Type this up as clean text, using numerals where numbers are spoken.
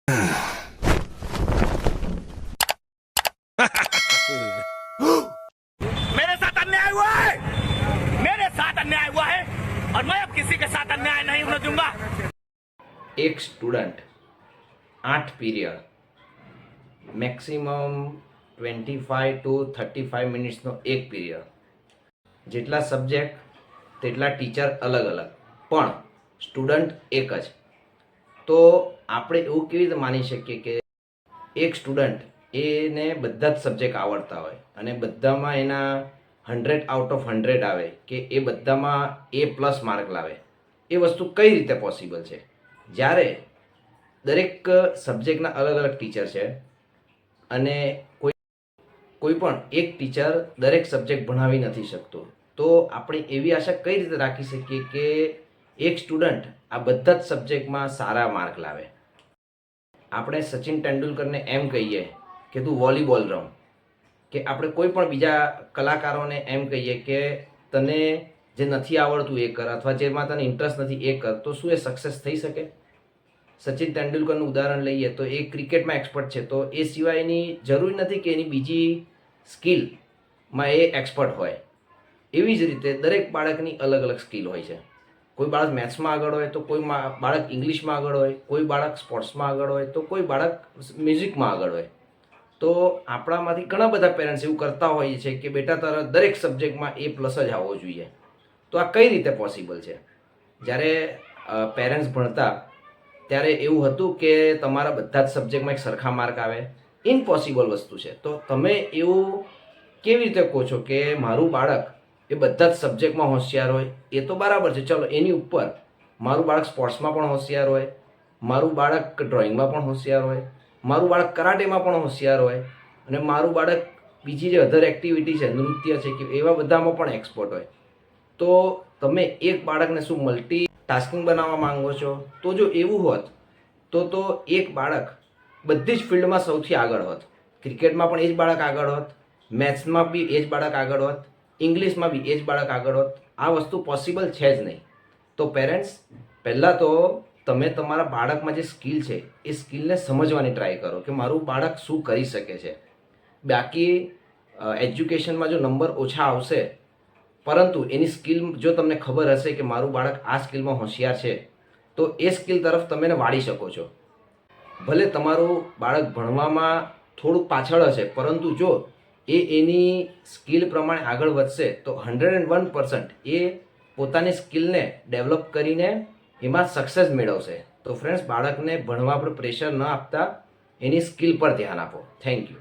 मेरे साथ अन्याय हुआ है, मेरे साथ अन्याय हुआ है और मैं अब किसी के साथ अन्याय नहीं होने दूंगा। एक स्टूडेंट 8 પીરિયડ મેક્સિમમ 25 to 35 મિનિટ્સનો એક પીરિયડ, જેટલા સબ્જેક્ટ તેટલા ટીચર અલગ અલગ, પણ સ્ટુડન્ટ એક જ. તો આપણે એવું કેવી રીતે માની શકીએ કે એક સ્ટુડન્ટ એને બધા જ સબ્જેક્ટ આવડતા હોય અને બધામાં એના 100 આઉટ ઓફ 100 આવે, કે એ બધામાં A+ માર્ક લાવે? એ વસ્તુ કઈ રીતે પોસિબલ છે જ્યારે દરેક સબ્જેક્ટના અલગ અલગ ટીચર છે અને કોઈ પણ એક ટીચર દરેક સબ્જેક્ટ ભણાવી નથી શકતો? તો આપણે એવી આશા કઈ રીતે રાખી શકીએ કે એક સ્ટુડન્ટ આ બધા જ સબ્જેક્ટમાં સારા માર્ક લાવે? આપણે સચિન તેંડુલકરને એમ કહીએ કે તું વોલીબોલ રમ, કે આપણે કોઈ પણ બીજા કલાકારોને એમ કહીએ કે તને જે નથી આવડતું એ કર, અથવા જેમાં તને ઇન્ટરેસ્ટ નથી એ કર, તો શું એ સક્સેસ થઈ શકે? સચિન તેંડુલકરનું ઉદાહરણ લઈએ તો એ ક્રિકેટમાં એક્સપર્ટ છે, તો એ સિવાયની જરૂરી નથી કે એની બીજી સ્કિલમાં એ એક્સપર્ટ હોય. એવી જ રીતે દરેક બાળકની અલગ અલગ સ્કિલ હોય છે. કોઈ બાળક મેથ્સમાં આગળ હોય તો કોઈ બાળક ઇંગ્લિશમાં આગળ હોય, કોઈ બાળક સ્પોર્ટ્સમાં આગળ હોય તો કોઈ બાળક મ્યુઝિકમાં આગળ હોય. તો આપણામાંથી ઘણા બધા પેરેન્ટ્સ એવું કરતા હોઈએ છે કે બેટા તારા દરેક સબ્જેક્ટમાં A+ જ આવવો જોઈએ. તો આ કઈ રીતે પોસિબલ છે? જ્યારે પેરેન્ટ્સ ભણતા ત્યારે એવું હતું કે તમારા બધા જ સબ્જેક્ટમાં એક સરખા માર્ક આવે? ઇમ્પોસિબલ વસ્તુ છે. તો તમે એવું કેવી રીતે કહો છો કે મારું બાળક એ બધા જ સબ્જેક્ટમાં હોશિયાર હોય? એ તો બરાબર છે, ચલો એની ઉપર મારું બાળક સ્પોર્ટ્સમાં પણ હોશિયાર હોય, મારું બાળક ડ્રોઈંગમાં પણ હોશિયાર હોય, મારું બાળક કરાટેમાં પણ હોશિયાર હોય, અને મારું બાળક બીજી જે અધર એક્ટિવિટી છે, નૃત્ય છે, કે એવા બધામાં પણ એક્સપર્ટ હોય. તો તમે એક બાળકને શું મલ્ટી ટાસ્કિંગ બનાવવા માંગો છો? તો જો એવું હોત તો એક બાળક બધી જ ફિલ્ડમાં સૌથી આગળ હોત. ક્રિકેટમાં પણ એ જ બાળક આગળ હોત, મેથ્સમાં બી એ જ બાળક આગળ હોત, ઇંગ્લિશમાં બી એ જ બાળક આગળ હોત. આ વસ્તુ પોસિબલ છે જ નહીં. તો પેરેન્ટ્સ, પહેલાં તો તમે તમારા બાળકમાં જે સ્કિલ છે એ સ્કિલને સમજવાની ટ્રાય કરો કે મારું બાળક શું કરી શકે છે. બાકી એજ્યુકેશનમાં જો નંબર ઓછા આવશે, પરંતુ એની સ્કિલ જો તમને ખબર હશે કે મારું બાળક આ સ્કિલમાં હોશિયાર છે, તો એ સ્કિલ તરફ તમે એને વાળી શકો છો. ભલે તમારું બાળક ભણવામાં થોડુંક પાછળ હશે, પરંતુ જો એ એની સ્કિલ પ્રમાણે આગળ વધશે તો 101% એ પોતાની સ્કિલને ડેવલપ કરીને એમાં સક્સેસ મેળવશે. તો ફ્રેન્ડ્સ, બાળકને ભણવા પર પ્રેશર ન આપતા એની સ્કિલ પર ધ્યાન આપો. Thank you.